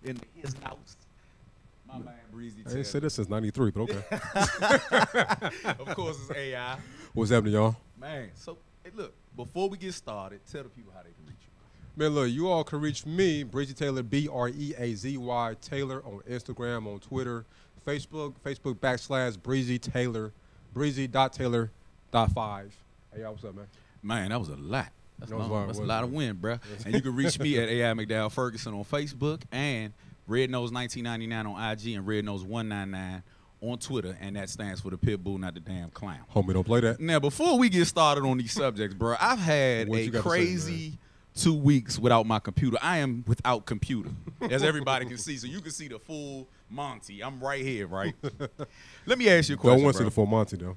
in his house. My man Breezy I Taylor. ain't said this since '93, but okay. Of course, it's AI. What's happening, y'all? Man, so hey, look, before we get started, tell the people how they can reach you. Man, look, you all can reach me, Breezy Taylor, BREAZY Taylor, on Instagram, on Twitter, Facebook /Breezy Taylor, breezy.taylor.5. Hey, y'all, what's up, man? Man, that was a lot. That's That was long. a lot, That's a wasn't lot it? of wind, bruh. And you can reach me at AI McDowell Ferguson on Facebook and Red Nose 1999 on IG and Red Nose 199 on Twitter, and that stands for the pit bull, not the damn clown. Homie, don't play that. Now, before we get started on these subjects, bro, I've had What a you got to say, crazy 2 weeks without my computer. I am without computer, as everybody can see. So you can see the full Monty. I'm right here, right? Let me ask you a question, Don't want to see bro. the full Monty, though.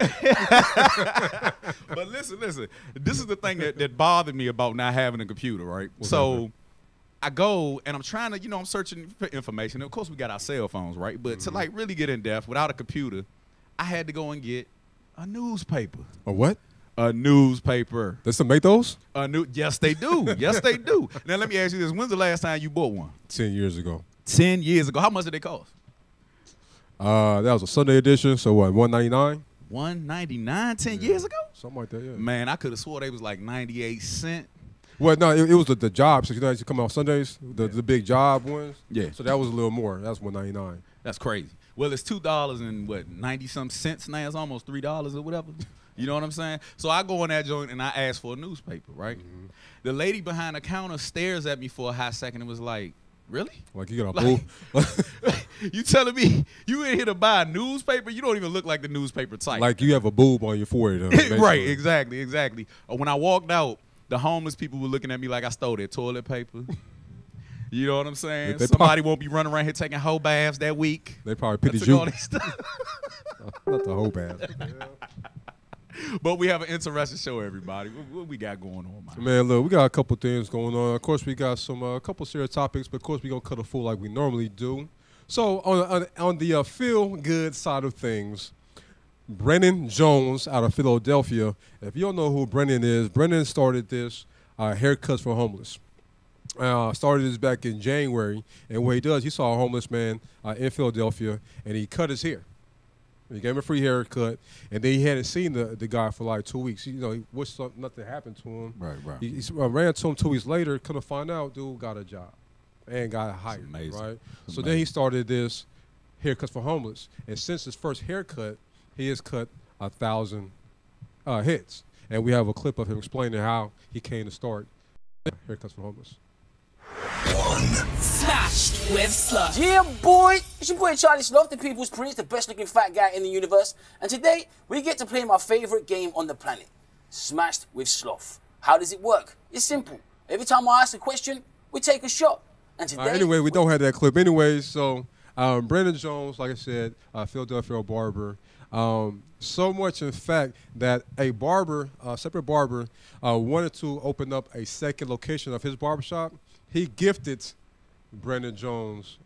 But listen. This is the thing that bothered me about not having a computer, right? What's So I go and I'm trying to, I'm searching for information. Of course, we got our cell phones, right? But to like really get in depth without a computer, I had to go and get a newspaper. A what? A newspaper. They still make those? Yes, they do. Yes, they do. Now, let me ask you this. When's the last time you bought one? 10 years ago. 10 years ago. How much did they cost? That was a Sunday edition, so what, $1.99? $1.99 10 years ago? Something like that, yeah. Man, I could have swore they was like 98 cents. Well, no, it was the job. So you know, as you come out Sundays, the big job ones. Yeah. So that was a little more. That's $1.99. That's crazy. Well, it's $2 and what, 90-some cents now? It's almost $3 or whatever. You know what I'm saying? So I go in that joint and I ask for a newspaper, right? Mm-hmm. The lady behind the counter stares at me for a hot second and was like, really? Like you got a boo? You telling me you in here to buy a newspaper? You don't even look like the newspaper type. Like you have a boob on your forehead. Right, exactly. When I walked out, the homeless people were looking at me like I stole their toilet paper. You know what I'm saying? Somebody won't be running around here taking whole baths that week. They probably pitied you. All this stuff. Not the whole bath. But we have an interesting show, everybody. What we got going on, man? Man, look, we got a couple things going on. Of course, we got a couple serious topics, but of course, we're going to cut a full like we normally do. So, on the feel-good side of things, Brennan Jones out of Philadelphia. If you don't know who Brennan is, Brennan started this Haircuts for Homeless. Started this back in January, and what he does, he saw a homeless man in Philadelphia, and he cut his hair. He gave him a free haircut, and then he hadn't seen the guy for like 2 weeks. He wished nothing happened to him. Right. He ran to him 2 weeks later, couldn't find out, dude got a job and got hired, amazing. right? So then he started this Haircuts for Homeless, and since his first haircut, he has cut 1,000 hits. And we have a clip of him explaining how he came to start Haircuts for Homeless. Smashed with Slush. Yeah, boy! It's your boy Charlie Sloth, the People's Prince, the best looking fat guy in the universe. And today, we get to play my favorite game on the planet, Smashed with Sloth. How does it work? It's simple. Every time I ask a question, we take a shot. And today... Anyway, we don't have that clip anyway, so Brennan Jones, like I said, Philadelphia barber. So much, in fact, that a barber, separate barber, wanted to open up a second location of his barbershop. He gifted Brennan Jones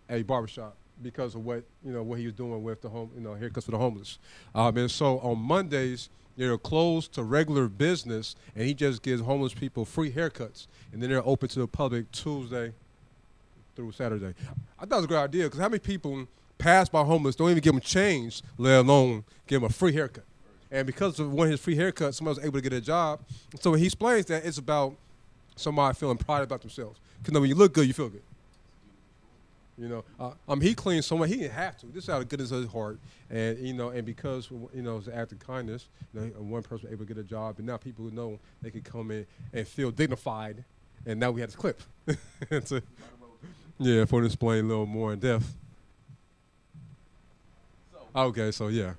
a barbershop because of what he was doing with the haircuts for the homeless. And so on Mondays, they're closed to regular business, and he just gives homeless people free haircuts, and then they're open to the public Tuesday through Saturday. I thought it was a great idea because how many people pass by homeless don't even give them change, let alone give them a free haircut? And because of one of his free haircuts, somebody was able to get a job. So he explains that it's about somebody feeling pride about themselves. Because when you look good, you feel good. He cleaned so much, he didn't have to. This is out of goodness of his heart. And, and because, it's an act of kindness, one person was able to get a job, and now people know they can come in and feel dignified. And now we have this clip. For to explain a little more in depth. Okay, so yeah.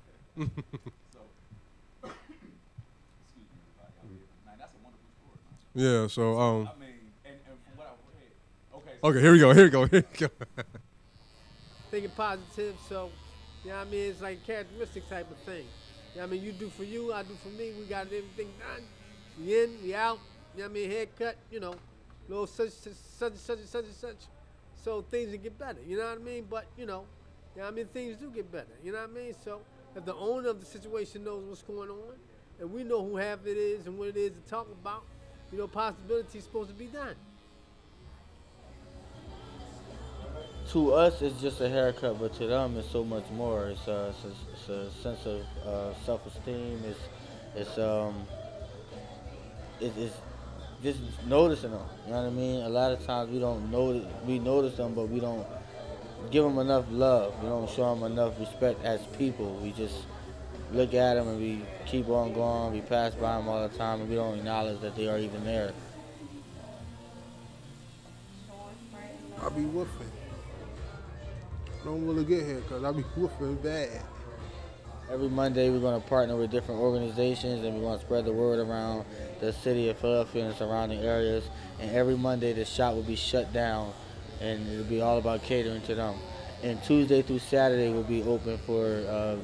Yeah, so okay, here we go. Thinking positive, so it's like a characteristic type of thing. You do for you, I do for me, we got everything done. We in, we out, haircut, little such. So things will get better, you know what I mean? But things do get better, you know what I mean? So if the owner of the situation knows what's going on, and we know who half it is and what it is to talk about, possibilities supposed to be done. to us, it's just a haircut, but to them, it's so much more. It's a sense of self-esteem. It's just noticing them. You know what I mean? A lot of times we don't notice. We notice them, but we don't give them enough love. We don't show them enough respect as people. We just look at them and we keep on going. We pass by them all the time, and we don't acknowledge that they are even there. I be woofing. Don't really get here because I be woofing bad. Every Monday, we're going to partner with different organizations, and we're going to spread the word around the city of Philadelphia and surrounding areas. And every Monday, the shop will be shut down, and it'll be all about catering to them. And Tuesday through Saturday will be open for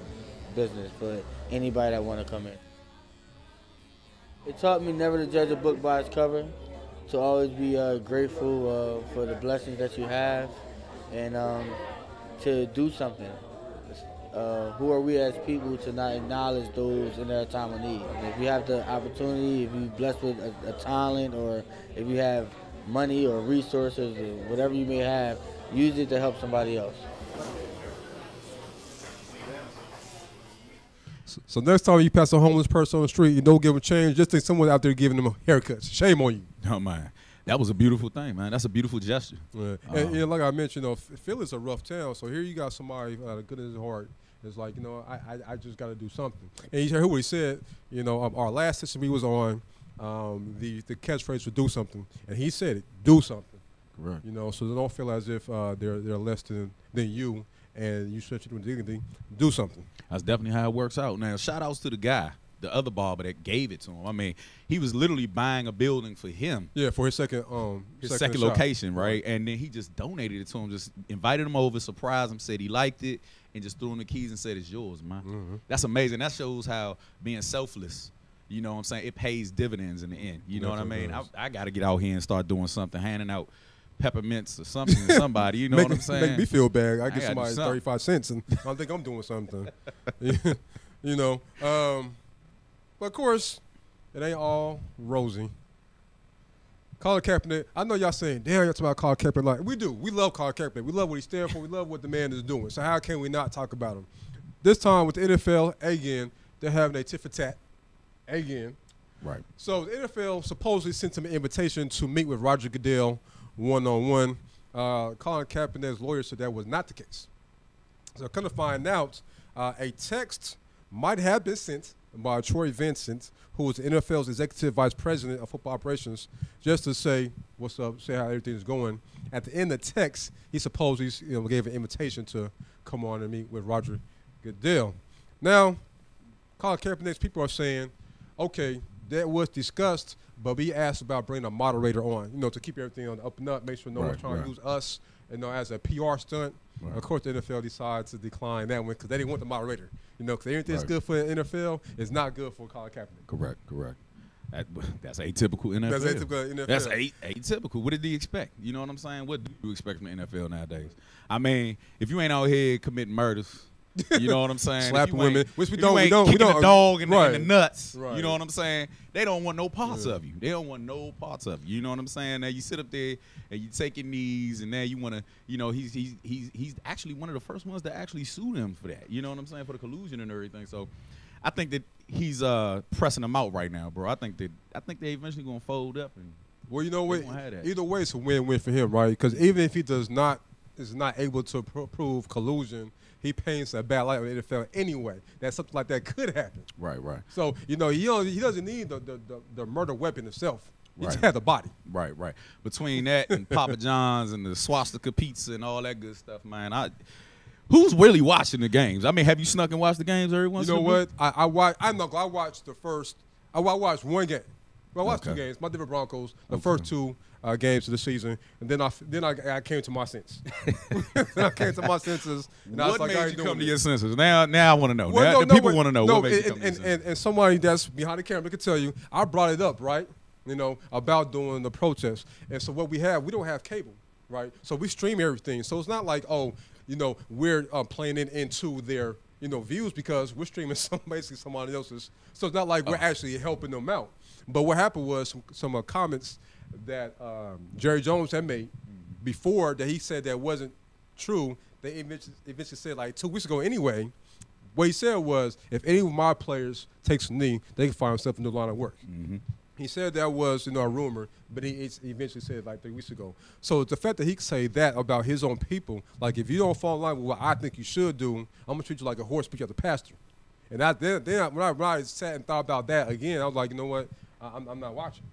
business for anybody that want to come in. It taught me never to judge a book by its cover, to always be grateful for the blessings that you have, and to do something. Who are we as people to not acknowledge those in their time of need? If you have the opportunity, if you're blessed with a talent, or if you have money or resources or whatever you may have, use it to help somebody else. So next time you pass a homeless person on the street, you don't give them change, just think someone out there giving them haircuts. Shame on you. Oh, man. That was a beautiful thing, man. That's a beautiful gesture. Yeah. And like I mentioned, Philly's a rough town, so here you got somebody good in his heart. It's like, I just got to do something. And you heard what he said. Our last session we was on, the catchphrase would do something, and he said it, do something. Correct. So they don't feel as if they're less than you, and you stretch it with dignity. Do something. That's definitely how it works out. Now, shout outs to the guy, the other barber that gave it to him. I mean, he was literally buying a building for him. Yeah, for his second location, right? And then he just donated it to him, just invited him over, surprised him, said he liked it, and just threw him the keys and said, it's yours, man. Mm-hmm. That's amazing. That shows how being selfless, you know what I'm saying, it pays dividends in the end. You know what I mean? I got to get out here and start doing something, handing out peppermints or something to somebody, you know what I'm saying? Make me feel bad. I get somebody 35 cents, and I don't think I'm doing something. But of course, it ain't all rosy. Colin Kaepernick, I know y'all saying, damn, y'all talking about Colin Kaepernick. Like, we do. We love Colin Kaepernick. We love what he stands for. We love what the man is doing. So how can we not talk about him? This time with the NFL, again, they're having a tit for tat. Again. Right. So the NFL supposedly sent him an invitation to meet with Roger Goodell one-on-one. Colin Kaepernick's lawyer said that was not the case. So come to find out, a text might have been sent by Troy Vincent, who was the NFL's executive vice president of football operations, just to say what's up, say how everything's going. At the end of the text, he supposedly gave an invitation to come on and meet with Roger Goodell. Now, Colin Kaepernick's people are saying, okay, that was discussed, but we asked about bringing a moderator on, to keep everything on the up and up, make sure no one's trying to use us, as a PR stunt. Right. Of course, the NFL decides to decline that one because they didn't want the moderator. Because everything's good for the NFL, it's not good for Colin Kaepernick. Correct. That's atypical NFL. That's atypical NFL. That's atypical. What did he expect? You know what I'm saying? What do you expect from the NFL nowadays? I mean, if you ain't out here committing murders, you know what I'm saying? Slapping women, which we don't. Kicking the dog in the nuts. Right. You know what I'm saying? They don't want no parts of you. They don't want no parts of you. You know what I'm saying? Now you sit up there and you take your knees, and now you want to. He's actually one of the first ones to actually sue them for that. You know what I'm saying? For the collusion and everything. So I think that he's pressing them out right now, bro. I think they eventually gonna fold up and. Well, you know what? Either way, it's a win-win for him, right? Because even if he is not able to prove collusion, he paints a bad light on the NFL anyway. That something like that could happen. Right. So he doesn't need the murder weapon itself. He just has the body. Right. Between that and Papa John's and the swastika pizza and all that good stuff, man. Who's really watching the games? I mean, have you snuck and watched the games every once in a while? You know what? I watched the first. I watched one game. Well, I watched two games. My Denver Broncos, the first two games of the season, and then I came to my senses. I came to my senses. And what I was like, made you come to your senses? Now I want to know. People want to know. What made you come to your senses? And somebody that's behind the camera can tell you, I brought it up, right? About doing the protest. And so what we don't have cable, right? So we stream everything. So it's not like, we're playing it into their, views, because we're streaming basically somebody else's. So it's not like we're actually helping them out. But what happened was some comments that Jerry Jones had made before that he said that wasn't true, they eventually said like 2 weeks ago anyway. What he said was, if any of my players takes a knee, they can find themselves in the line of work. Mm-hmm. He said that was, a rumor, but he eventually said it like 3 weeks ago. So the fact that he could say that about his own people, like if you don't fall in line with what I think you should do, I'm gonna treat you like a horse, put you at the pasture. And when I sat and thought about that again, I was like, you know what, I'm not watching.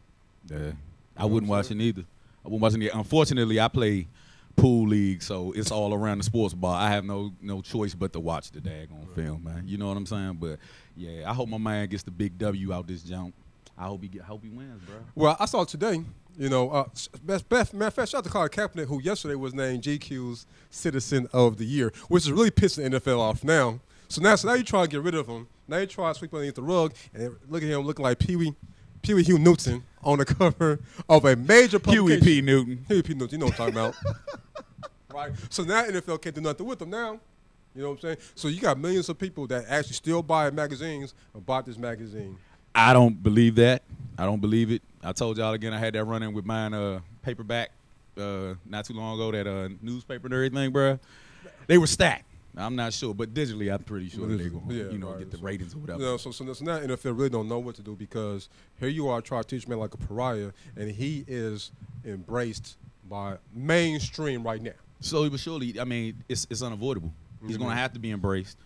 Yeah, I wouldn't watch it either. I wouldn't watch it. Unfortunately, I play pool league, so it's all around the sports bar. I have no choice but to watch the daggone film, man. You know what I'm saying? But yeah, I hope my man gets the big W out this jump. I hope he wins, bro. Well, I saw today, matter of fact, shout out to Colin Kaepernick, who yesterday was named GQ's Citizen of the Year, which is really pissing the NFL off now. So now you try to get rid of him. Now you try to sweep underneath the rug, and look at him looking like Pee Wee Hugh Newton on the cover of a major publication. Huey P. Newton. Huey P. Newton, you know what I'm talking about. Right? So now NFL can't do nothing with him now. You know what I'm saying? So you got millions of people that actually still buy magazines or bought this magazine. I don't believe that. I don't believe it. I told y'all again I had that run-in with mine paperback not too long ago, that newspaper and everything, bro. They were stacked. I'm not sure, but digitally I'm pretty sure they're going to get the ratings or whatever. So now NFL really don't know what to do, because here you are trying to teach man like a pariah, and he is embraced by mainstream right now. Slowly but surely, I mean, it's unavoidable. He's going to have to be embraced.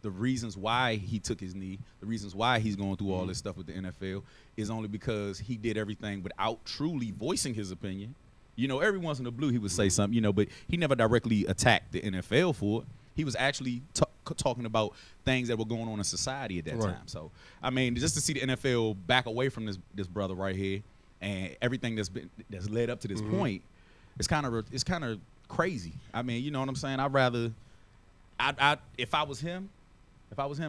The reasons why he took his knee, the reasons why he's going through all this stuff with the NFL is only because he did everything without truly voicing his opinion. Every once in a blue he would say something, but he never directly attacked the NFL for it. He was actually talking about things that were going on in society at that time. So, I mean, just to see the NFL back away from this brother right here and everything that's led up to this point, it's kind of crazy. I mean, you know what I'm saying? If I was him,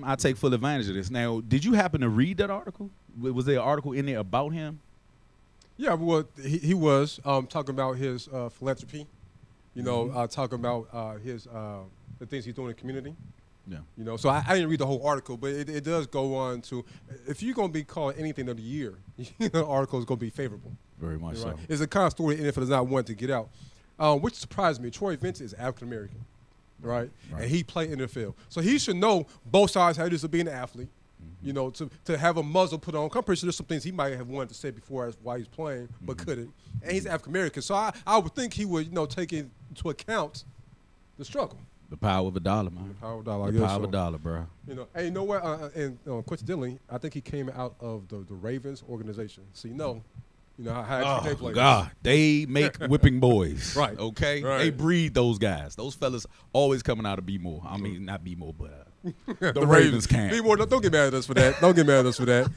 I'd take full advantage of this. Now, did you happen to read that article? Was there an article in there about him? Yeah, well, he was talking about his philanthropy, talking about the things he's doing in the community. Yeah. So I didn't read the whole article, but it does go on to, if you're going to be called anything of the year, the article is going to be favorable. Very much so. It's a kind of story the NFL does not want to get out, which surprised me. Troy Vincent is African-American, right? And he played in the NFL. So he should know both sides how it is to be an athlete. To have a muzzle put on. I'm pretty sure there's some things he might have wanted to say before while he's playing, but couldn't. And he's African American, so I would think he would, take into account the struggle. The power of a dollar, man. The power of a dollar. The power of a dollar, bro. Hey, you know what? And coincidentally, I think he came out of the Ravens organization. So how they play. God, they make whipping boys. Right. Okay. Right. They breed those guys. Those fellas always coming out of B-more. I mean, not B-more, but the Ravens can't. B-more, don't get mad at us for that. Don't get mad at us for that.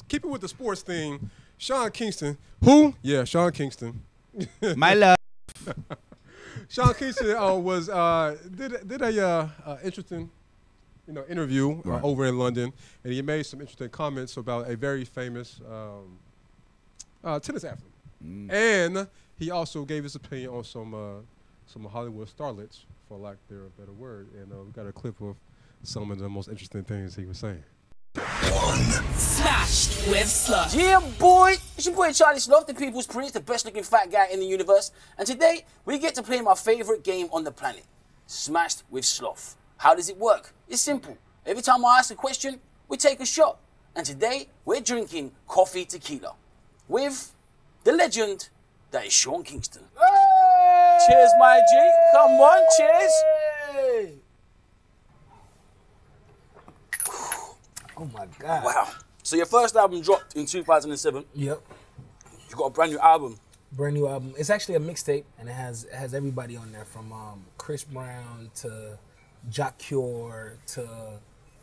Keep it with the sports thing. Sean Kingston. Who? Yeah, Sean Kingston. My love. Sean Kingston did a interesting, interview over in London, and he made some interesting comments about a very famous tennis athlete, and he also gave his opinion on some Hollywood starlets, for lack of a better word. And we got a clip of some of the most interesting things he was saying. Smashed with slush. Yeah, boy! It's your boy Charlie Sloth, the People's Prince, the best-looking fat guy in the universe. And today, we get to play my favorite game on the planet, Smashed with Sloth. How does it work? It's simple. Every time I ask a question, we take a shot. And today, we're drinking coffee tequila with the legend that is Sean Kingston. Hey! Cheers, my G. Come on, cheers. Hey! Oh my God. Wow. So your first album dropped in 2007. Yep. You got a brand new album. Brand new album. It's actually a mixtape, and it has everybody on there, from Chris Brown to Jock Cure to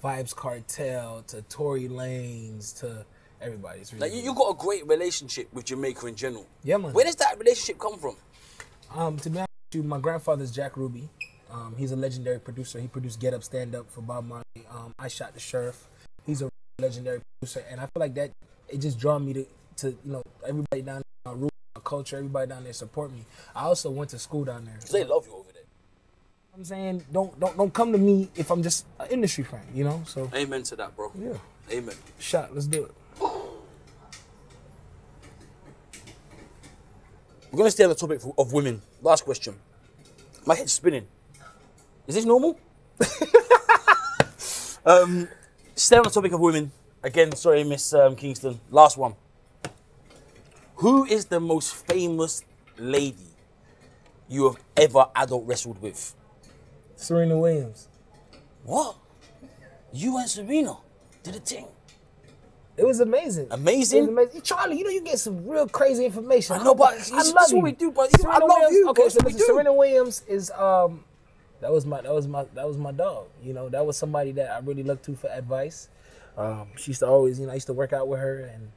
Vibes Cartel to Tory Lanez to everybody. It's really You got a great relationship with Jamaica in general. Yeah, man. Where does that relationship come from? To be honest with you, my grandfather's Jack Ruby. He's a legendary producer. He produced Get Up, Stand Up for Bob Marley. I Shot the Sheriff. He's a legendary producer, and I feel like that it just draw me to everybody down there, my culture, everybody down there support me. I also went to school down there. They love you over there. I'm saying don't come to me if I'm just an industry fan, So Amen to that, bro. yeah, Amen. shot. Let's do it. We're gonna stay on the topic of women. Last question. My head's spinning. Is this normal? Stay on the topic of women. Again, sorry, Miss Kingston. Last one. Who is the most famous lady you have ever adult wrestled with? Serena Williams. What? You and Serena did a thing. It was amazing. Amazing? It was amazing. Charlie, you know you get some real crazy information. I know, but I this love is what we you. do, but I Serena love Williams, you. Okay, That's so what we listen, do. Serena Williams is that was my dog. You know, that was somebody that I really looked to for advice. She used to always, I used to work out with her, and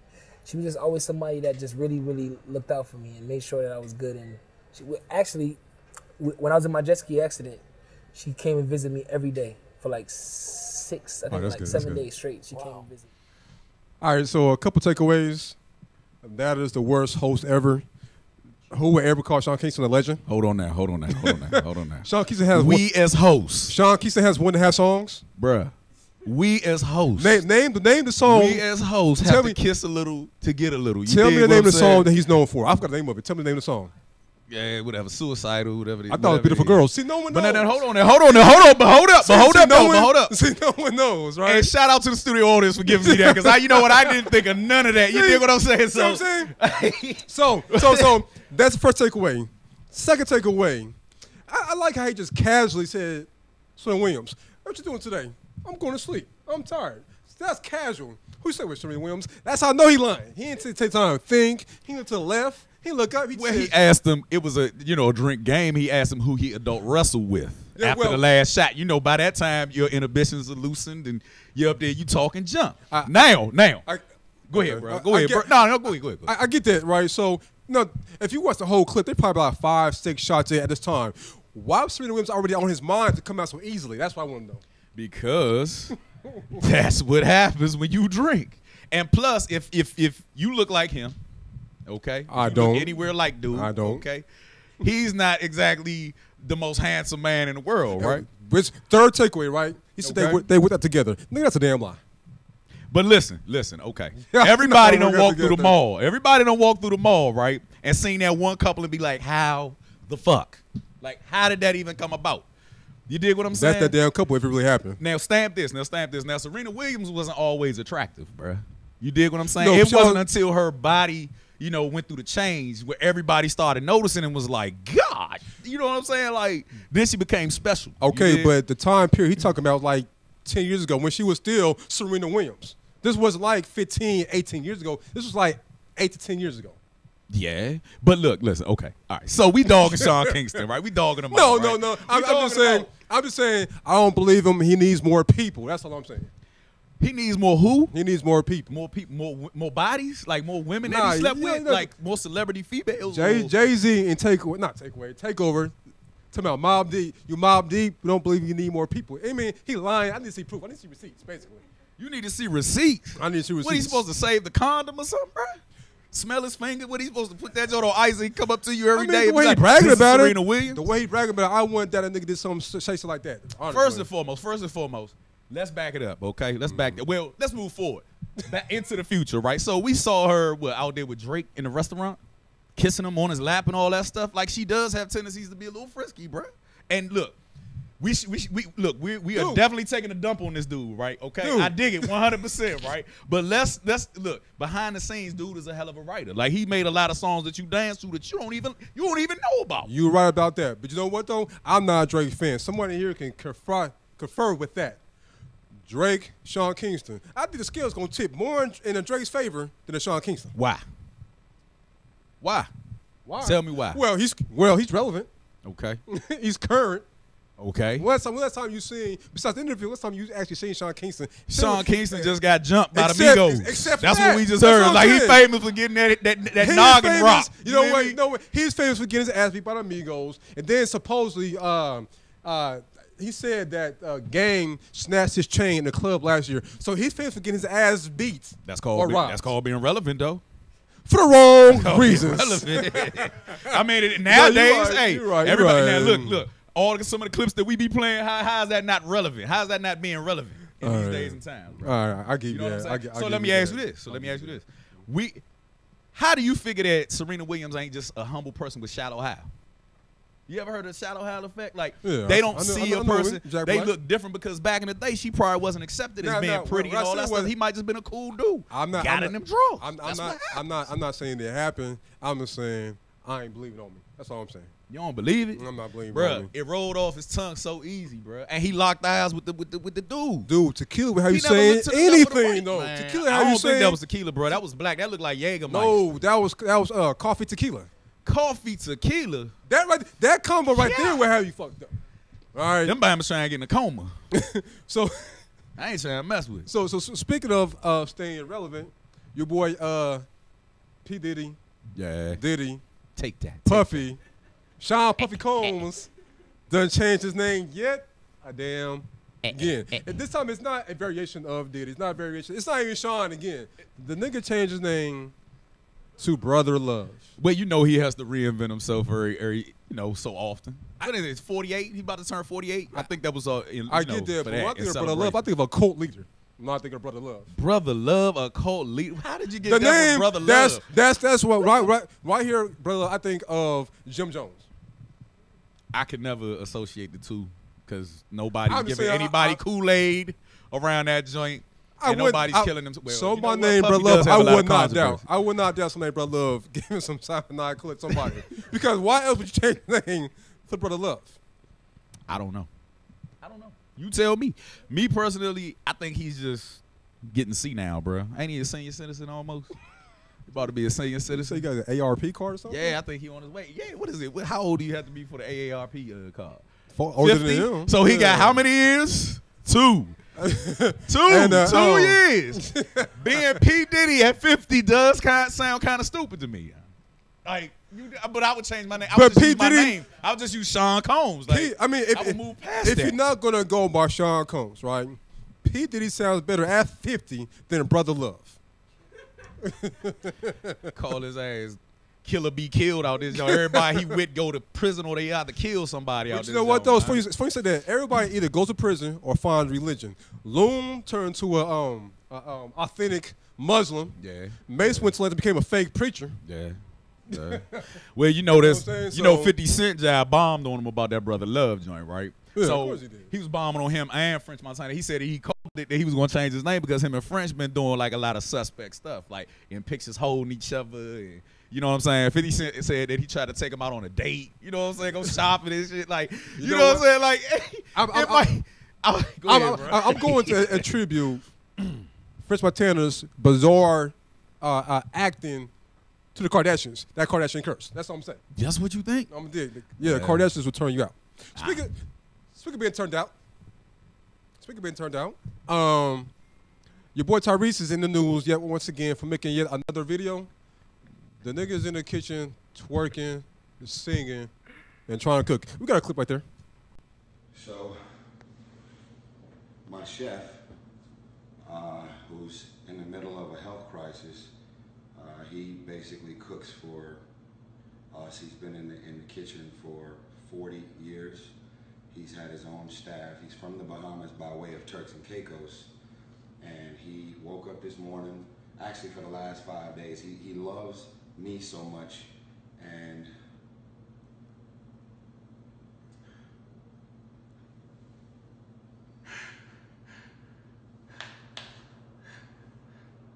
she was just always somebody that just really, really looked out for me and made sure that I was good. And she actually, when I was in my jet ski accident, she came and visited me every day for like 7 days straight. She came and visited. All right, so a couple takeaways. That is the worst host ever. Who would ever call Sean Kingston a legend? Hold on now. Sean Kingston has as hosts. Sean Kingston has 1.5 songs. Bruh. We as hosts. Name the song. We as hosts have to kiss a little to get a little. Tell me the name of the song that he's known for. I forgot the name of it. Tell me the name of the song. Yeah, whatever. Suicidal, whatever. I thought it was Beautiful Girls. See, no one knows. But then hold up. See, no one knows, right? And shout out to the studio audience for giving me that, because you know what? I didn't think of none of that. You dig what I'm saying? See what I'm saying? So that's the first takeaway. Second takeaway, I like how he just casually said, Serena Williams, what you doing today? I'm going to sleep. I'm tired. That's casual. Who said with Serena Williams? That's how I know he lying. He didn't take time to think. He went to the left. He looked up. He asked him. It was a drink game. He asked him who he adult wrestled with after the last shot. By that time your inhibitions are loosened and you're up there. You talking jump. Now. Go ahead, bro. Go ahead, bro. No, go ahead. I get that, right? So if you watch the whole clip, they probably about 5-6 shots in at this time. Why was Serena Williams already on his mind to come out so easily? That's what I want to know. Because that's what happens when you drink. And plus, if you look like him. Okay, I don't. Look anywhere like dude. I don't. Okay, he's not exactly the most handsome man in the world, right? Which third takeaway, right? He said they put that together. Nigga, that's a damn lie. But listen. Okay, everybody don't walk through the mall. Everybody don't walk through the mall, right? And seen that one couple and be like, "How the fuck? Like, how did that even come about?" You dig what I'm saying? That's that damn couple if it really happened. Now stamp this. Now Serena Williams wasn't always attractive, bruh. You dig what I'm saying? No, it wasn't until her body, went through the change where everybody started noticing and was like, God, you know what I'm saying? Like, then she became special. Okay, but the time period he talking about like 10 years ago when she was still Serena Williams. This wasn't like 15, 18 years ago. This was like 8 to 10 years ago. Yeah, but look, listen, okay, all right. So we dogging Sean Kingston, right? We dogging him. No. I'm just saying. I don't believe him. He needs more people. That's all I'm saying. He needs more who? He needs more people. More people, more bodies, like more women that he slept with, like more celebrity females. Jay-Z and Takeover. Talking about Mobb Deep. You Mobb Deep. We don't believe you need more people. I mean, he lying. I need to see proof. I need to see receipts, basically. You need to see receipts. I need to see receipts. What, he supposed to save the condom or something, bro? Smell his finger? What, he supposed to put that joint on ice and come up to you every day? The way he bragging about it. Serena Williams? The way he bragging about it, I want that a nigga did something, say something like that. Honestly. First and foremost, let's back it up, okay? Let's let's move forward. Back into the future, right? So we saw her out there with Drake in the restaurant, kissing him on his lap and all that stuff. Like, she does have tendencies to be a little frisky, bro. And look, we are definitely taking a dump on this dude, right? Okay, dude. I dig it 100%, right? But let's look behind the scenes. Dude is a hell of a writer. Like, he made a lot of songs that you dance to that you don't even know about. You're right about that. But you know what though? I'm not a Drake fan. Someone in here can confer with that. Drake, Sean Kingston. I think the scale's gonna tip more in a Drake's favor than a Sean Kingston. Why? Tell me why. Well, he's relevant. Okay. He's current. Okay. Last time you seen, besides the interview, last time you actually seen Sean Kingston. Sean Kingston just got jumped by the Migos. That's what we just heard. Like, he's famous for getting that noggin rock. You know what? He's famous for getting his ass beat by the Migos. And then supposedly, he said that Gang snatched his chain in the club last year. So he's famous for getting his ass beat. That's called being relevant, though. For the wrong reasons. I mean, nowadays, everybody. Now, look. Some of the clips that we be playing, how is that not relevant? How is that not being relevant in these days and times, bro? All right, I get you know what I'm saying? So let me ask you this. How do you figure that Serena Williams ain't just a humble person with shallow high? You ever heard of the shallow high effect? Like, Yeah, they don't I know- see I a know person. him, Jack They Black. look different because back in the day, she probably wasn't accepted as being pretty and all that stuff. He might just been a cool dude. Got in them drawers. I'm not saying it happened. I'm just saying I ain't believing on me. That's all I'm saying. You don't believe it? I'm not believing on Bruh, me. it rolled off his tongue so easy, bruh. And he locked eyes with the dude. Dude, tequila, how He you never saying looked to the left or the anything right, though? man. Tequila, I how don't you think saying? that was tequila, bro. That was black. That looked like Jägermeister. No, that was coffee tequila. Coffee tequila. That combo right there will have you fucked up. All right. Them Bama's trying to get in a coma. So I ain't trying to mess with it. so speaking of staying relevant, your boy P Diddy, Yeah. Diddy, Take that. Puffy, Sean Puffy Combs done changed his name yet again. And this time it's not a variation of Diddy. It's not a variation. It's not even Sean again. The nigga changed his name to Brother Love. Well, you know he has to reinvent himself very so often. What is it? 48? He about to turn 48? I think that was I get that, but when I think of Brother Love, I think of a cult leader. I'm not thinking of Brother Love. Brother Love, a cult leader. How did you get The that name, from Brother Love? that's what right here, Brother Love, I think of Jim Jones. I could never associate the two because nobody's I'm just giving saying, anybody Kool-Aid around that joint. And nobody's killing them. Well, so you know my what? name, Puffy Brother Love, does have I a lot would of not doubt. controversy. I would not doubt somebody, Brother Love, giving some cyanide clip somebody. Because why else would you change the name to Brother Love? I don't know. You tell me. Me personally, I think he's just getting senile, bro. Ain't he a senior citizen almost? He about to be a senior So citizen. you got an ARP card or something? Yeah, I think he on his way. Yeah, what is it? How old do you have to be for the AARP card? Older than 50? him. So he Yeah. got how many years? 2. And, 2 years. Being P. Diddy at 50 does sound kind of stupid to me. Like, but I would change my name. I would But just P. use my Diddy- name. I would just use Sean Combs. Like, I mean, I would move past if that. you're not gonna go by Sean Combs, right? P. Diddy sounds better at 50 than Brother Love. Call his ass Killer Be Killed out this joint. Everybody he with go to prison or they out to kill somebody out But this you know what joint, though? It's man. funny you said that. Everybody either goes to prison or finds religion. Loon turned to a authentic Muslim. Yeah. Mace went to and became a fake preacher. Yeah. Well, you know this. what I'm saying? You know, So- 50 Cent job bombed on him about that Brother Love joint, right? Yeah, so of course he did. was bombing on him and French Montana. He said he called it that he was going to change his name because him and French been doing like a lot of suspect stuff, like in pictures holding each other. And, you know what I'm saying? 50 Cent said that he tried to take him out on a date. You know what I'm saying? Go shopping and shit. Like, you know what I'm saying? Like, I'm going to attribute French Montana's bizarre acting to the Kardashians. That Kardashian curse. That's all I'm saying. That's what you think? I'm dig. Yeah, the Kardashians will turn you out. Speaking of being turned out. Your boy Tyrese is in the news yet once again for making yet another video. The nigga's in the kitchen twerking, singing, and trying to cook. We got a clip right there. So, my chef, who's in the middle of a health crisis, he basically cooks for us. He's been in the kitchen for 40 years. He's had his own staff. He's from the Bahamas by way of Turks and Caicos. And he woke up this morning, actually for the last 5 days. He loves me so much. And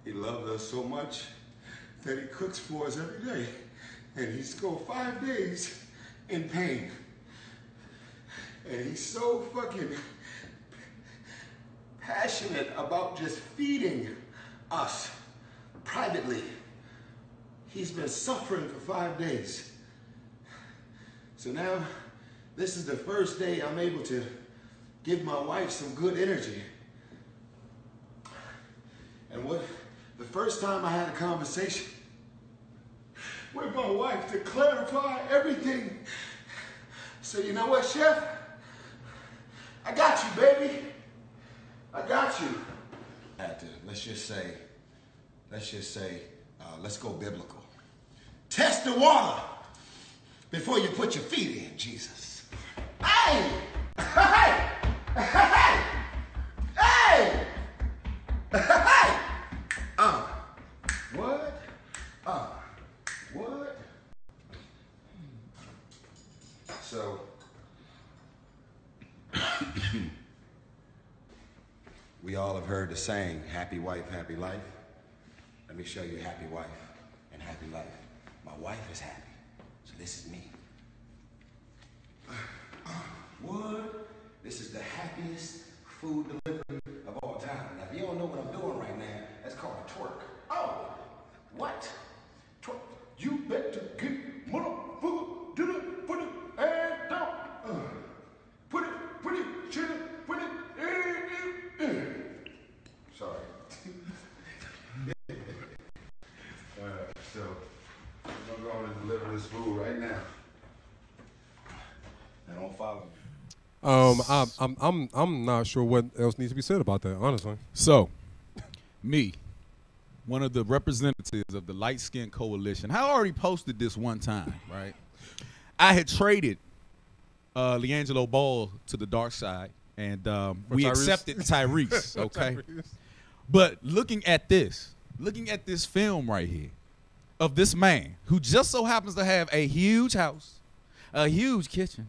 he loved us so much that he cooks for us every day. And he's go 5 days in pain. And he's so fucking passionate about just feeding us privately. He's been suffering for 5 days. So now, this is the first day I'm able to give my wife some good energy. And the first time I had a conversation with my wife to clarify everything. So you know what, Chef? I got you, baby. I got you. Let's just say, let's go biblical. Test the water before you put your feet in, Jesus. Hey! Hey! Hey! Hey! Hey! What? We all have heard the saying, happy wife, happy life. Let me show you happy wife and happy life. My wife is happy, so this is me. What? This is the happiest food delivery of all time. Now, if you don't know what I'm doing right now, that's called a twerk. Oh, what? Twerk. You better get motherfucker, do it, put it, and down. Put it, chill it, put it, Sorry. So, I'm gonna go on and deliver this food right now. Now, don't follow me. I'm not sure what else needs to be said about that, honestly. So, me, one of the representatives of the Light Skin Coalition, I already posted this one time, right? I had traded LiAngelo Ball to the dark side, and we Tyrese? accepted Tyrese, okay? But looking at this film right here of this man who just so happens to have a huge house, a huge kitchen,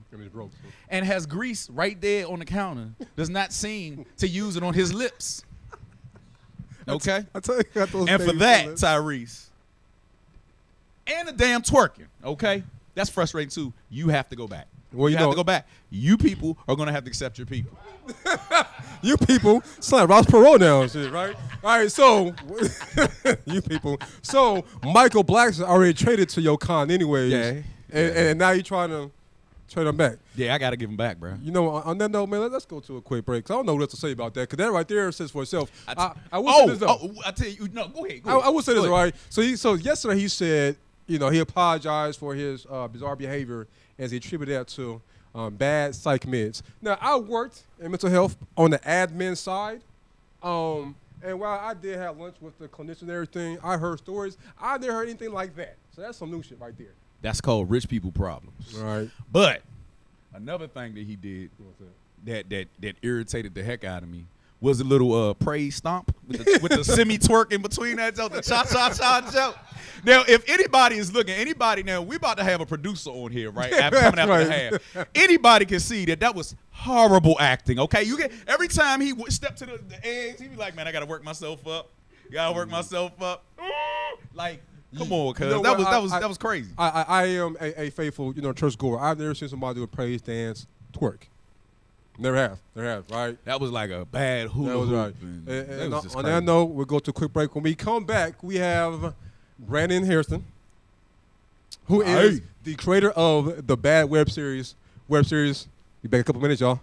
and has grease right there on the counter, does not seem to use it on his lips. Okay? I tell you, got those And for babies that, on it. Tyrese, and the damn twerking, okay? That's frustrating too. You have to go back. Well, you have to go back. You people are going to have to accept your people. You people, it's like Ross Perot now and shit, right? All right, so, you people. So, Michael Black's already traded to Yokan anyways. Yeah. And now you're trying to trade him back. Yeah, I got to give him back, bro. You know, on that note, man, let's go to a quick break. 'Cause I don't know what to say about that. Because that right there says for itself. I will say this, though. I tell you, no, go ahead. I will say this, right? So yesterday he said, you know, he apologized for his bizarre behavior as he attributed that to bad psych meds. Now, I worked in mental health on the admin side. And while I did have lunch with the clinician and everything, I heard stories. I never heard anything like that. So that's some new shit right there. That's called rich people problems. Right. But another thing that he did that irritated the heck out of me was a little praise stomp with the semi twerk in between that joke, the cha-cha-cha joke. Now, if anybody is looking, now we about to have a producer on here, right? Coming after the half. Anybody can see that was horrible acting, okay? You get every time he step to the eggs, he be like, man, I got to work myself up. Like, come on, cuz. You know that was crazy. I am a faithful, church goer. I've never seen somebody do a praise dance twerk. Never have, right? That was like a bad hula That was hoop. right. That was just on crazy. that note, we'll go to a quick break. When we come back, we have Brandon Hairston, who is the creator of the Bad web series. Be back in a couple minutes, y'all.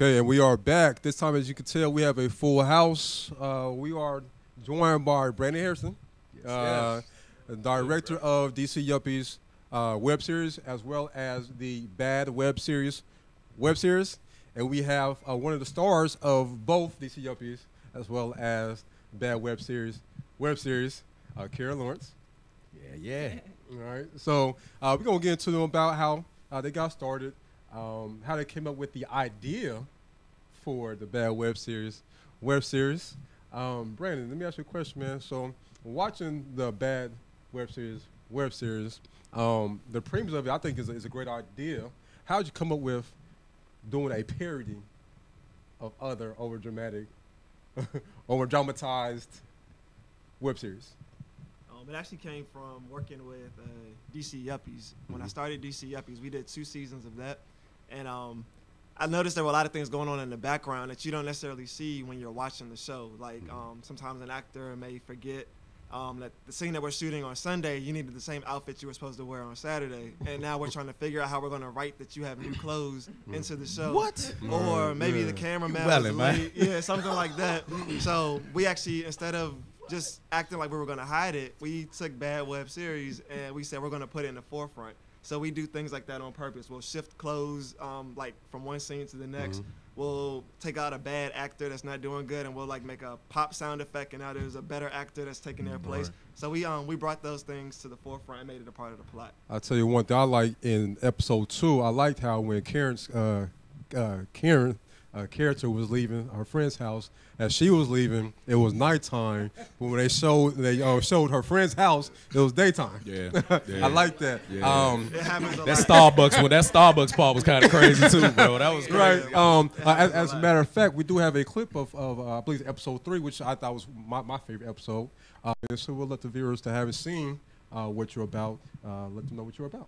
Okay, and we are back. This time, as you can tell, we have a full house. We are joined by Brandon Harrison, the director of DC Yuppies web series, as well as the Bad web series. And we have one of the stars of both DC Yuppies, as well as Bad web series, Karen Lawrence. Yeah. All right, so we're going to get into them about how they got started, how they came up with the idea for the Bad web series. Brandon, let me ask you a question, man. So watching the Bad web series, the premise of it, I think, is a great idea. How did you come up with doing a parody of other over-dramatized web series? It actually came from working with DC Yuppies. When I started DC Yuppies, we did 2 seasons of that. And I noticed there were a lot of things going on in the background that you don't necessarily see when you're watching the show. Like sometimes an actor may forget that the scene that we're shooting on Sunday, you needed the same outfit you were supposed to wear on Saturday. And now we're trying to figure out how we're going to write that you have new clothes into the show. What? Or maybe the cameraman was late. Yeah, something like that. So we actually, instead of just acting like we were going to hide it, we took Bad web series and we said we're going to put it in the forefront. So we do things like that on purpose. We'll shift clothes like from one scene to the next. We'll take out a bad actor that's not doing good and we'll like make a pop sound effect, and now there's a better actor that's taking their place. So we brought those things to the forefront and made it a part of the plot. I'll tell you one thing I liked in episode 2. I liked how when Karen's character was leaving her friend's house, as she was leaving, it was nighttime. But when they showed her friend's house, it was daytime. Yeah. I like that. Yeah. It happens a lot. That Starbucks part was kind of crazy too, bro. That was crazy. Right. As a matter of fact, we do have a clip of I believe episode 3, which I thought was my favorite episode. And so we'll let the viewers that haven't seen what you're about, let them know what you're about.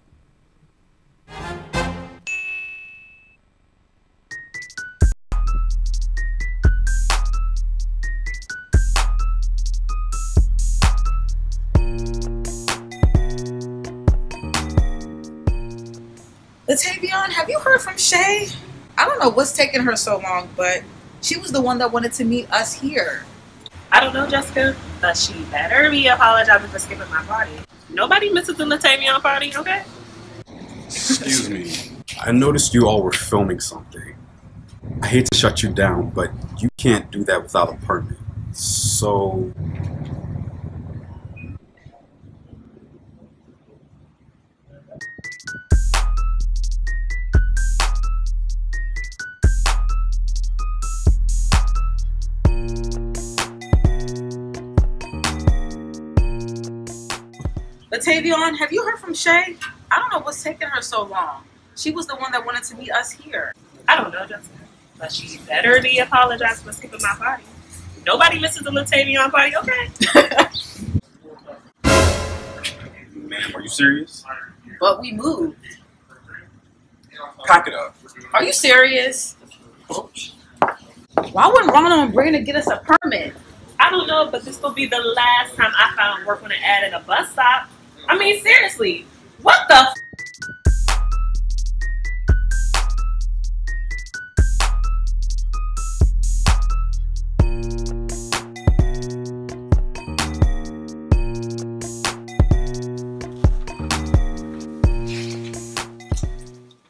Latavion, have you heard from Shay? I don't know what's taking her so long, but she was the one that wanted to meet us here. I don't know, Jessica, but she better be apologizing for skipping my party. Nobody misses the Latavion party, okay? Excuse me. I noticed you all were filming something. I hate to shut you down, but you can't do that without a permit. So... Latavion, have you heard from Shay? I don't know what's taking her so long. She was the one that wanted to meet us here. I don't know, Jessica, but she better be apologizing for skipping my party. Nobody misses the Latavion party, okay? Ma'am, are you serious? But we moved. Pack it up. Are you serious? Why wouldn't Ronald and Brandon get us a permit? I don't know, but this will be the last time I found work on an ad at a bus stop. I mean, seriously, what the f?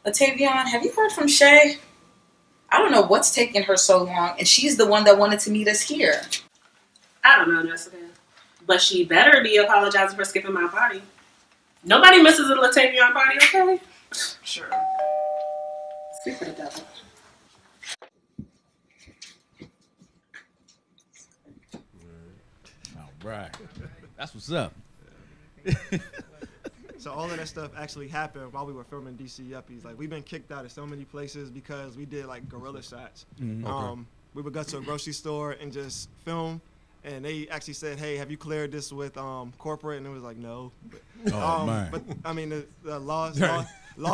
Latavion, have you heard from Shay? I don't know what's taking her so long, and she's the one that wanted to meet us here. I don't know, Jessica, but she better be apologizing for skipping my party. Nobody misses a Latavion party, okay? Sure. Speak for the devil. All right. That's what's up. So all of that stuff actually happened while we were filming DC Yuppies. Like, we've been kicked out of so many places because we did like guerrilla shots. We would go to a grocery store and just film, and they actually said, "Hey, have you cleared this with corporate?" And it was like, "No." Man. But I mean, the loss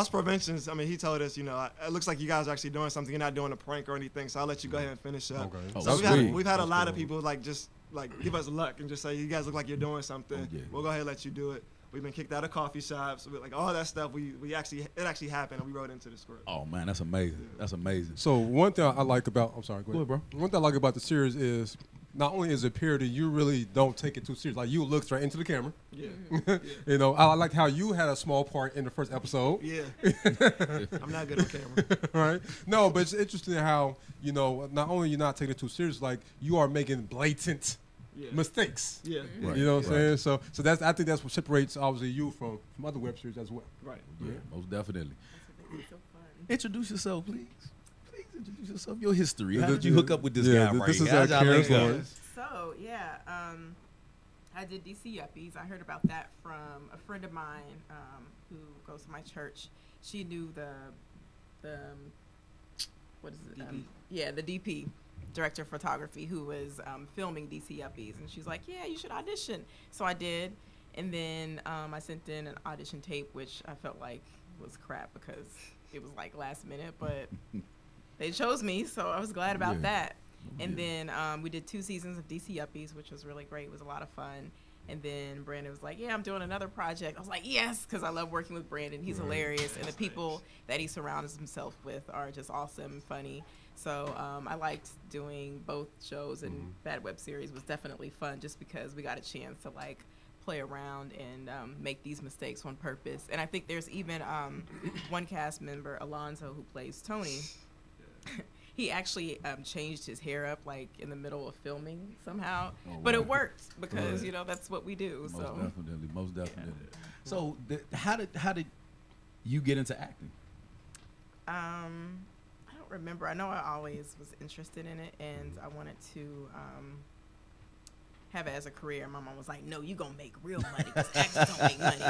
preventions. I mean, he told us, you know, it looks like you guys are actually doing something. You're not doing a prank or anything. So I'll let you go ahead and finish up. Okay. So we've had a lot of people like just like give us luck and just say, "You guys look like you're doing something. Yeah. We'll go ahead and let you do it." We've been kicked out of coffee shops. Like all that stuff. It actually happened, and we wrote into the script. Oh man, that's amazing. That's amazing. So one thing I like about I'm sorry, go ahead, bro. One thing I like about the series is not only is it parody, you really don't take it too serious. Like you look straight into the camera. Yeah. You know, I like how you had a small part in the first episode. Yeah. I'm not good on camera. Right? No, but it's interesting how, you know, not only you're not taking it too serious, like you are making blatant mistakes. Yeah. Right. You know what I'm saying? So that's I think that's what separates obviously you from other web series as well. Right. Yeah, most definitely. Introduce yourself, please. Please introduce yourself. Your history. How did you hook up with this guy right this here? is How'd y'all link up? So yeah, I did DC Yuppies. I heard about that from a friend of mine who goes to my church. She knew the what is it? The DP, director of photography, who was filming DC Yuppies, and she's like, "Yeah, you should audition." So I did, and then I sent in an audition tape, which I felt like was crap because it was like last minute, but they chose me, so I was glad about that. And then we did 2 seasons of DC Yuppies, which was really great. It was a lot of fun. And then Brandon was like, yeah, I'm doing another project. I was like, yes, because I love working with Brandon. He's hilarious. And the people that he surrounds himself with are just awesome and funny. So I liked doing both shows, and that web series was definitely fun just because we got a chance to like play around and make these mistakes on purpose. And I think there's even one cast member, Alonzo, who plays Tony. He actually changed his hair up like in the middle of filming somehow, but it worked because you know that's what we do. Most definitely. So how did you get into acting? I don't remember. I know I always was interested in it, and I wanted to have it as a career. My mom was like, "No, you gonna make real money because actors don't make money,"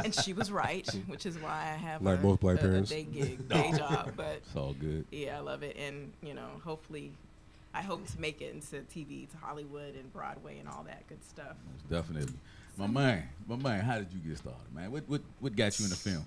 and she was right, which is why I have like most black parents, day job. But it's all good. Yeah, I love it, and you know, hopefully, I hope to make it into TV, to Hollywood and Broadway and all that good stuff. Most definitely, my man. How did you get started, man? What got you in the film?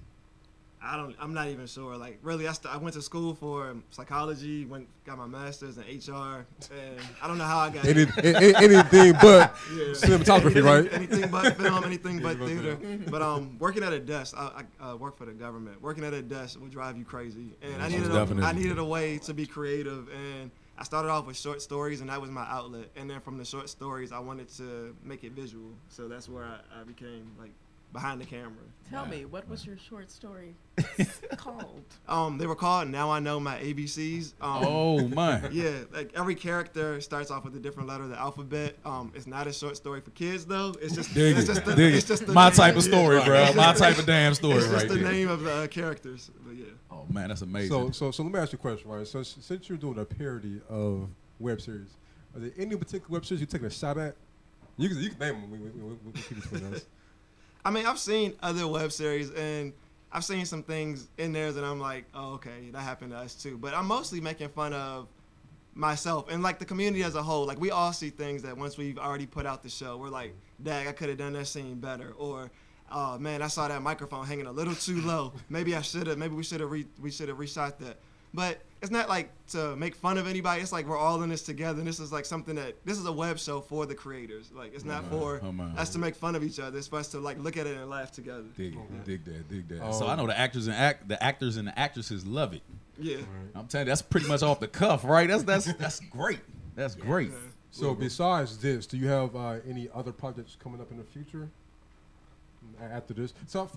I'm not even sure. Like, really, I went to school for psychology, got my master's in HR, and I don't know how I got anything but cinematography, right? Anything but film, anything but theater. But working at a desk, I work for the government. Working at a desk would drive you crazy, and I needed a way to be creative, and I started off with short stories, and that was my outlet. And then from the short stories, I wanted to make it visual, so that's where I became like behind the camera. Tell me, what was your short story called? They were called Now I Know My ABCs. Oh my! Yeah, like every character starts off with a different letter of the alphabet. It's not a short story for kids though. It's just my type of story, bro. My type of damn story. It's just right the there. name of the characters. But yeah. Oh man, that's amazing. So let me ask you a question, right? So since you're doing a parody of web series, are there any particular web series you're taking a shot at? You can name them. We'll keep it between us. I mean, I've seen other web series, and I've seen some things in there that I'm like, oh, okay, that happened to us too. But I'm mostly making fun of myself and like the community as a whole. Like we all see things that once we've already put out the show, we're like, dang, I could have done that scene better. Or, oh man, I saw that microphone hanging a little too low. Maybe we should have reshot that. But it's not like to make fun of anybody. It's like we're all in this together. And this is like this is a web show for the creators. Like it's not for us to make fun of each other. It's for us to like look at it and laugh together. Dig that. So I know the actors and the actresses love it. Yeah. I'm telling you, that's pretty much off the cuff, right? That's great. That's great. So besides this, do you have any other projects coming up in the future after this? So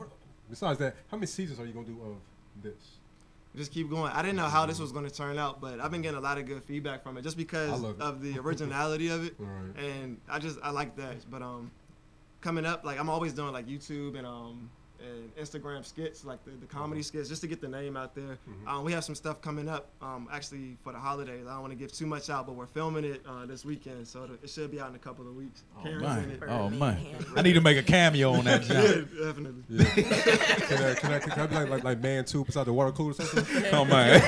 besides that, how many seasons are you gonna do of this? Just keep going. I didn't know how this was going to turn out, but I've been getting a lot of good feedback from it just because of the originality of it. Right. And I like that. But coming up, like I'm always doing like YouTube and Instagram skits, like the comedy skits, just to get the name out there. We have some stuff coming up actually for the holidays. I don't want to give too much out, but we're filming it this weekend, so it should be out in a couple of weeks. Oh man! I need to make a cameo on that job. Yeah, definitely. Yeah. Can I be like man too beside the water cooler or something? Oh man!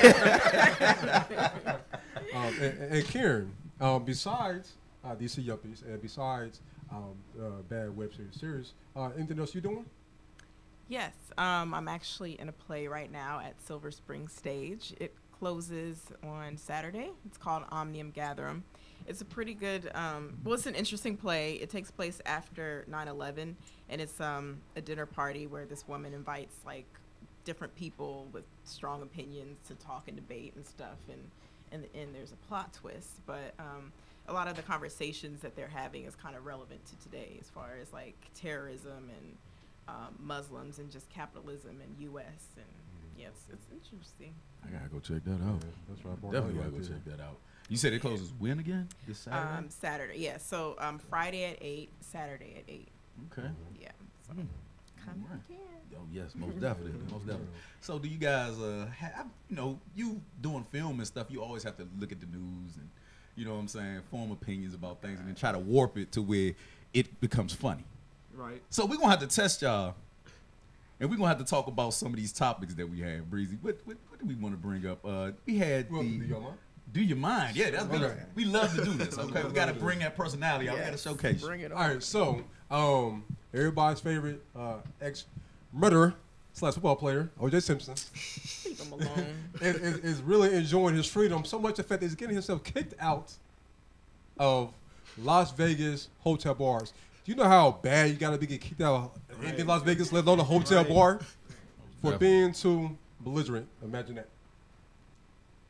And Karen, besides DC Yuppies and besides Bad Web Series, anything else you doing? Yes, I'm actually in a play right now at Silver Spring Stage. It closes on Saturday. It's called Omnium Gatherum. It's a pretty good, well, it's an interesting play. It takes place after 9/11, and it's a dinner party where this woman invites like different people with strong opinions to talk and debate and stuff, and there's a plot twist. But a lot of the conversations that they're having is kind of relevant to today, as far as like terrorism and Muslims and just capitalism and U.S. and yeah, it's interesting. I gotta go check that out. Yeah, that's right. Definitely gotta go check that out. You said it closes when again? This Saturday? Saturday, yeah. So Friday at 8, Saturday at 8. Okay. Yeah. So come again. Oh yes, most definitely, most definitely. So do you guys have, you doing film and stuff? You always have to look at the news and, you know what I'm saying, form opinions about things and then try to warp it to where it becomes funny. Right. So we're gonna have to test y'all, and we're gonna have to talk about some of these topics that we have. Breezy, what do we want to bring up? We had Do your mind? Yeah, that's Okay. we love to do this. Okay, we got to bring that personality out. We got to showcase. Bring it on. All right, so everybody's favorite ex-murderer / football player, O.J. Simpson, Leave him alone. is really enjoying his freedom so much, the fact that he's getting himself kicked out of Las Vegas hotel bars. Do you know how bad you got to be get kicked out of anything Las Vegas, let alone a hotel bar, for being too belligerent? Imagine that.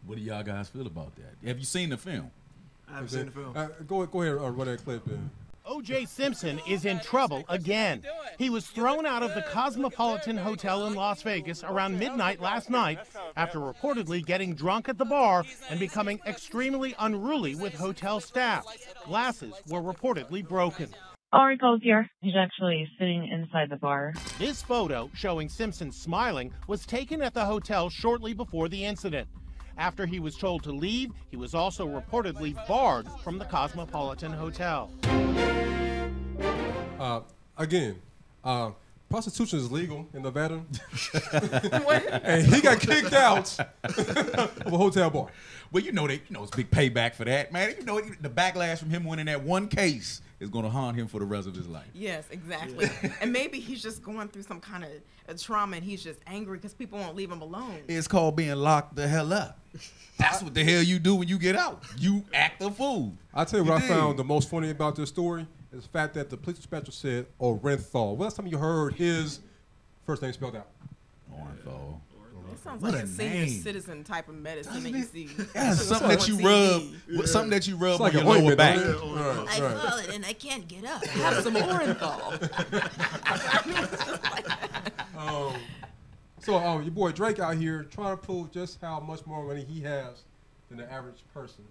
What do y'all guys feel about that? Have you seen the film? I haven't seen the film. Go ahead, run that clip in. O.J. Simpson is in trouble again. He was thrown out of the Cosmopolitan Hotel in Las Vegas around midnight last night after reportedly getting drunk at the bar and becoming extremely unruly with hotel staff. Glasses were reportedly broken. Ari goes here. He's actually sitting inside the bar. This photo, showing Simpson smiling, was taken at the hotel shortly before the incident. After he was told to leave, he was also reportedly barred from the Cosmopolitan Hotel. Again, prostitution is legal in Nevada. And he got kicked out of a hotel bar. Well, it's big payback for that, man. The backlash from him winning that one case is going to haunt him for the rest of his life. Yes, exactly. And maybe he's just going through some kind of trauma and he's just angry because people won't leave him alone. It's called being locked the hell up. That's what the hell you do when you get out. You act a fool. I'll tell you what I found the most funny about this story is the fact that the police dispatcher said Orenthal. Well, last time you heard his first name spelled out? Orenthal. It sounds like a senior citizen type of medicine that you see. Yeah, something that you rub. Something that you rub like on your lower back. I fall and I can't get up. Have some Orenthal. So your boy Drake out here trying to prove just how much more money he has than the average person,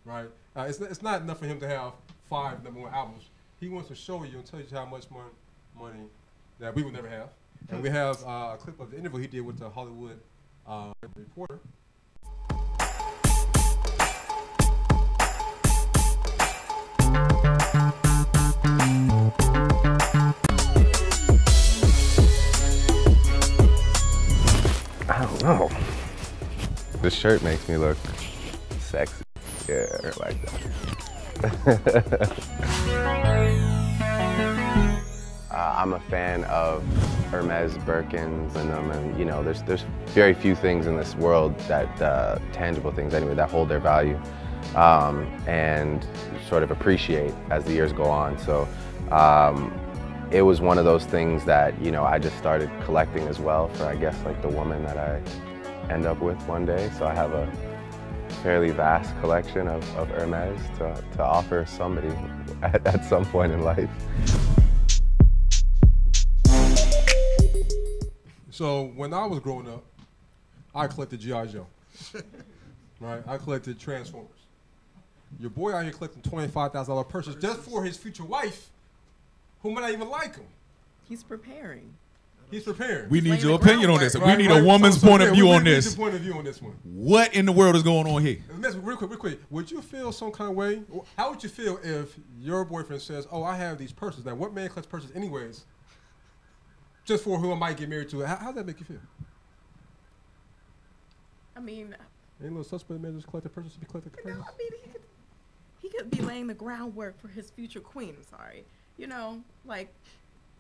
right? It's not enough for him to have 5 #1 albums. He wants to show you and tell you how much money that we would never have. And we have a clip of the interview he did with the Hollywood Reporter. I don't know. This shirt makes me look sexy. Yeah, I like that. I'm a fan of Hermes, Birkins, and there's very few things in this world that, tangible things anyway, that hold their value and sort of appreciate as the years go on. So it was one of those things that, I just started collecting as well for, I guess, like the woman that I end up with one day. So I have a fairly vast collection of Hermes to offer somebody at some point in life. So when I was growing up, I collected G.I. Joe, right? I collected Transformers. Your boy out here collecting $25,000 purses just for his future wife, who might not even like him. He's preparing. He's preparing. We need your opinion on this. We need a woman's point of view on this. We need your point of view on this one. What in the world is going on here? Real quick. Would you feel some kind of way? How would you feel if your boyfriend says, "Oh, I have these purses"? Now, what man collects purses anyways? Just for who I might get married to. How does that make you feel? I mean, ain't a little suspect man just collected purses to be collected purses? I mean, he could be laying the groundwork for his future queen. I'm sorry,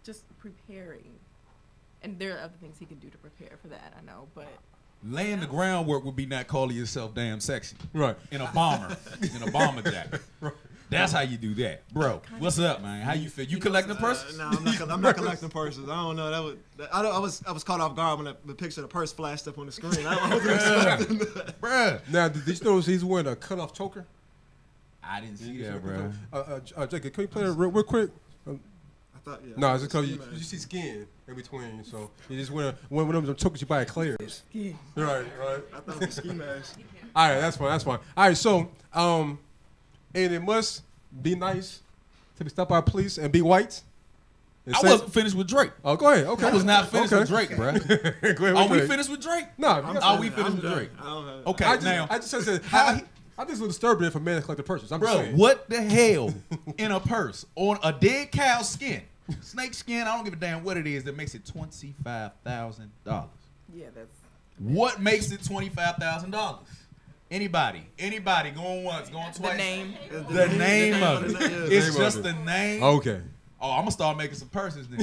just preparing. And there are other things he can do to prepare for that. I know, but Laying the groundwork would be not calling yourself damn sexy. Right. In a bomber jacket. Right. That's how you do that, bro. What's up, man? How you feel? You collecting purses? No, I'm not collecting purses. I don't know. I was caught off guard when the picture of the purse flashed up on the screen. I wasn't expecting that. Bruh. Now, did you notice he's wearing a cut-off choker? I didn't see that, bro. Jacob, can you play that real quick? I thought, yeah. No, it's because you see skin in between, so you just wear one of them chokers you buy at Claire's. Right. I thought it was ski mask. All right, that's fine. All right, so and it must be nice to be stopped by police and be white. I wasn't finished with Drake. Oh, go ahead. Okay. I was not finished with Drake, bro. Go ahead, Are we finished with Drake? No. Are we finished with Drake? Okay, I just said I think it's a little disturbing for men to collect the purses. Bro, what the hell in a purse on a dead cow's skin, snake skin? I don't give a damn what it is that makes it $25,000. Yeah, that's. What makes it $25,000? Anybody going once, going twice? The name. The name of it. It's just the name. Okay. Oh, I'm gonna start making some purses then.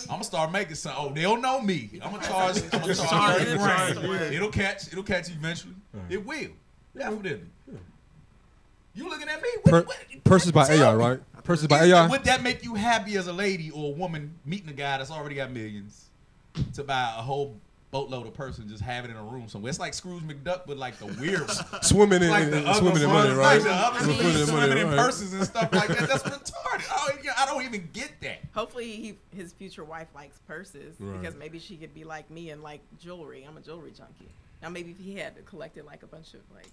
I'm gonna start making some. Oh, they'll know me. I'm gonna charge 30 grand. It'll catch eventually. It will. Definitely. You looking at me? Purses by AI, right? Purses by AI. Would that make you happy as a lady or a woman meeting a guy that's already got millions to buy a whole boatload of purses and just have it in a room somewhere? It's like Scrooge McDuck, but like the weird one. Swimming in money, right? Like the other swimming in purses and stuff like that. That's retarded. I don't even get that. Hopefully his future wife likes purses because maybe she could be like me and like jewelry. I'm a jewelry junkie. Now maybe if he had collected like a bunch of like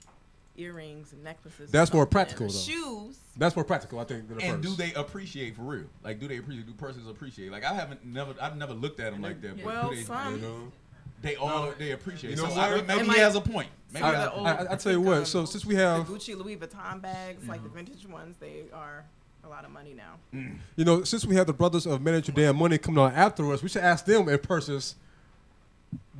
earrings and necklaces. That's more practical though. Shoes. That's more practical, I think, than a purse. And do they appreciate for real? Like, do purses appreciate? Like, I've never looked at them like that. But well, some. They appreciate. You know so maybe he has a point. Maybe I tell you what. So since we have the Gucci Louis Vuitton bags, like the vintage ones, they are a lot of money now. You know, since we have the brothers of Manage Your Damn Money coming on after us, we should ask them if purses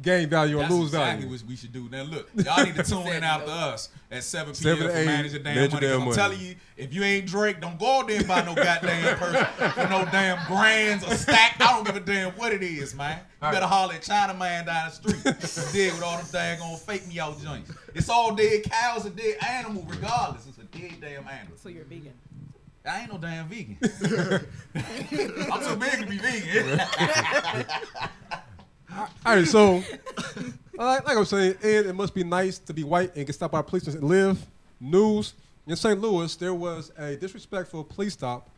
gain value or lose value. That's exactly what we should do. Now look, y'all need to tune in after us at 7 p.m. for Manage Your Damn Money. I'm telling you, if you ain't Drake, don't go out there and buy no goddamn purse for no damn grands or stack. I don't give a damn what it is, man. You better holler at China Man down the street. Dig with all them daggone fake me out joints. It's all dead cows and dead animal regardless. It's a dead damn animal. So you're vegan? I ain't no damn vegan. I'm too big to be vegan. All right, so like I was saying, Ed, it must be nice to be white and get stopped by police and live. News in St. Louis, there was a disrespectful police stop,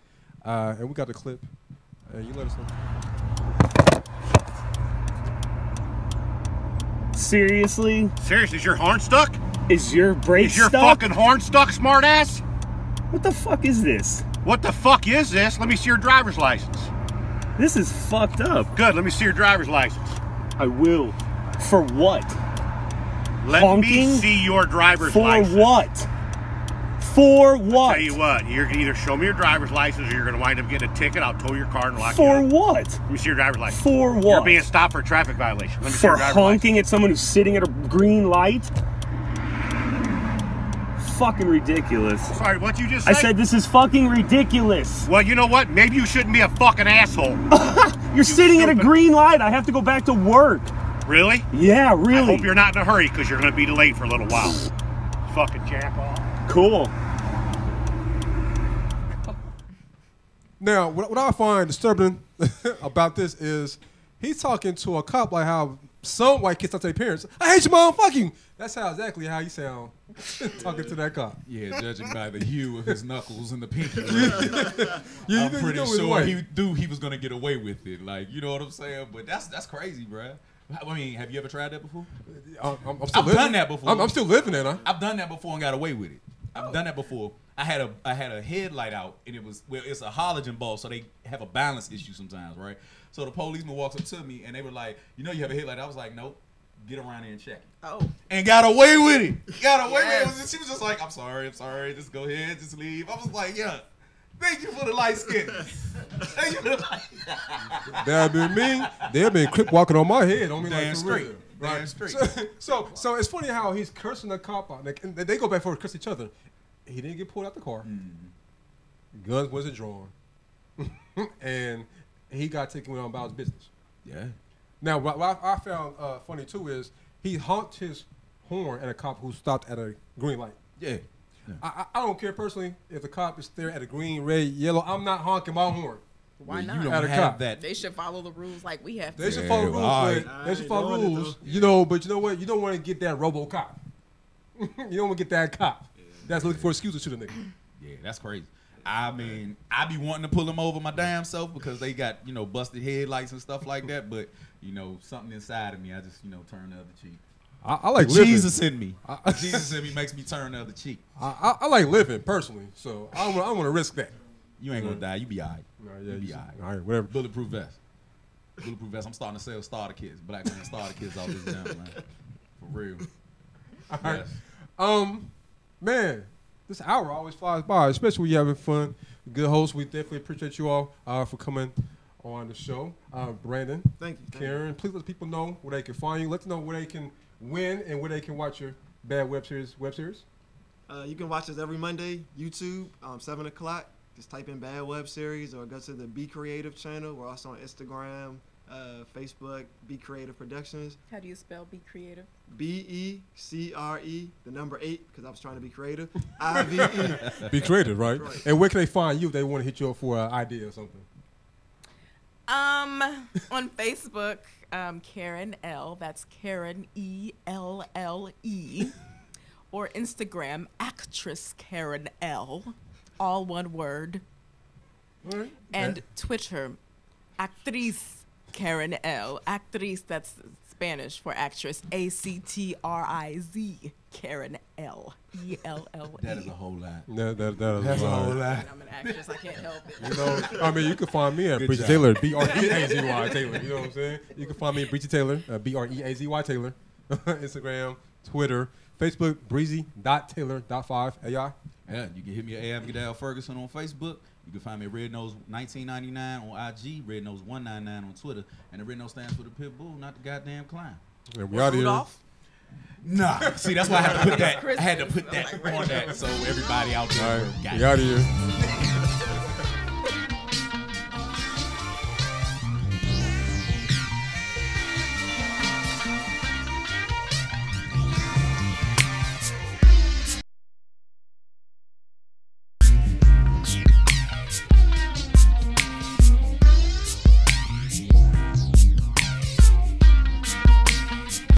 and we got the clip. You let us know. Seriously? Seriously, is your horn stuck? Is your brake stuck? Is your fucking horn stuck, smartass? What the fuck is this? What the fuck is this? Let me see your driver's license. This is fucked up. Good, let me see your driver's license. I will. For what? Let me see your driver's license. For what? For what? I'll tell you what, you're going to either show me your driver's license or you're going to wind up getting a ticket. I'll tow your car and lock you up. For what? Let me see your driver's license. For what? You're being stopped for a traffic violation. Let me see your driver's honking at someone who's sitting at a green light? Fucking ridiculous. Sorry, what'd you just say? I said this is fucking ridiculous. Well, you know what? Maybe you shouldn't be a fucking asshole. You're sitting at a green light. I have to go back to work. Really? Yeah, really. I hope you're not in a hurry because you're going to be delayed for a little while. Fucking jack off. Cool. Now, what I find disturbing about this is he's talking to a cop like how some white kids talk to their parents. I hate your mom, fuck you. That's exactly how you sound talking to that cop. Yeah, judging by the hue of his knuckles and the pinky. I'm you pretty know sure he was gonna get away with it. Like, you know what I'm saying? But that's crazy, bro. I mean, have you ever tried that before? I've done that before. I'm still living it, huh? I've done that before and got away with it. I've done that before. I had a headlight out, and it's a halogen bulb, so they have a balance issue sometimes, right? So the policeman walks up to me, and they were like, "You know, you have a headlight." I was like, "Nope." Get around there and check it. Oh. And got away with it. Got away with it. She was just like, I'm sorry. Just go ahead. Just leave. I was like, yeah. Thank you for the light skin. Thank you for the light. That'd been me. They've been quick walking on my head. On me Damn like straight. Right. Damn straight. So it's funny how he's cursing the cop out. And they go back for curse each other. He didn't get pulled out the car. Guns wasn't drawn. And he got taken on about his business. Yeah. Now, what I found funny too is he honked his horn at a cop who stopped at a green light. Yeah. I don't care personally if the cop is there at a green, red, yellow. I'm not honking my horn. Why not? You don't have that. They should follow the rules like we have to. They should follow rules. But they should follow rules. But you know what? You don't want to get that RoboCop. You don't want to get that cop that's looking for excuses to the nigga. Yeah, that's crazy. I mean, I be wanting to pull them over my damn self because they got, busted headlights and stuff like that. But, something inside of me, I just, turn the other cheek. I like living. Jesus in me. Jesus in me makes me turn the other cheek. I like living personally, so I want to risk that. You ain't gonna die. You be all right. Yeah, you be all right. All right, whatever. Bulletproof vest. Bulletproof vest. I'm starting to sell starter kits. Black man starter kits all this damn man. For real. All right. Man, this hour always flies by, especially when you're having fun. Good host. We definitely appreciate you all for coming on the show. Brandon. Thank you. Karen, please let people know where they can find you. Let them know where they can win and where they can watch your bad web series. You can watch us every Monday, YouTube, 7 o'clock. Just type in Bad Web Series or go to the Be Creative channel. We're also on Instagram, Facebook, Be Creative Productions. How do you spell Be Creative? BECRE, the number 8, because I was trying to be creative. IVE. Be creative, right? And where can they find you if they want to hit you up for an idea or something? On Facebook, Karen L. That's Karen ELLE. Or Instagram, actress Karen L. All one word. Right. And Twitter, actriz Karen L. Actriz, that's Spanish for actress. ACTRIZ Karen L. ELLE. That is a whole lot. That's a whole lot. I'm an actress. I can't help it. You can find me at Breezy Taylor, BREAZY Taylor. You know what I'm saying? You can find me at Breezy Taylor, BREAZY Taylor. Instagram, Twitter, Facebook, breezy.taylor.5. AI. Yeah, you can hit me at Abgadal Ferguson on Facebook. You can find me at Red Nose 1999 on IG, Red Nose 199 on Twitter, and the Red Nose stands for the pit bull, not the goddamn clown. And we out here. Nah, see, that's why I had to put that. I had to put that on that so everybody out there. All right, we out here.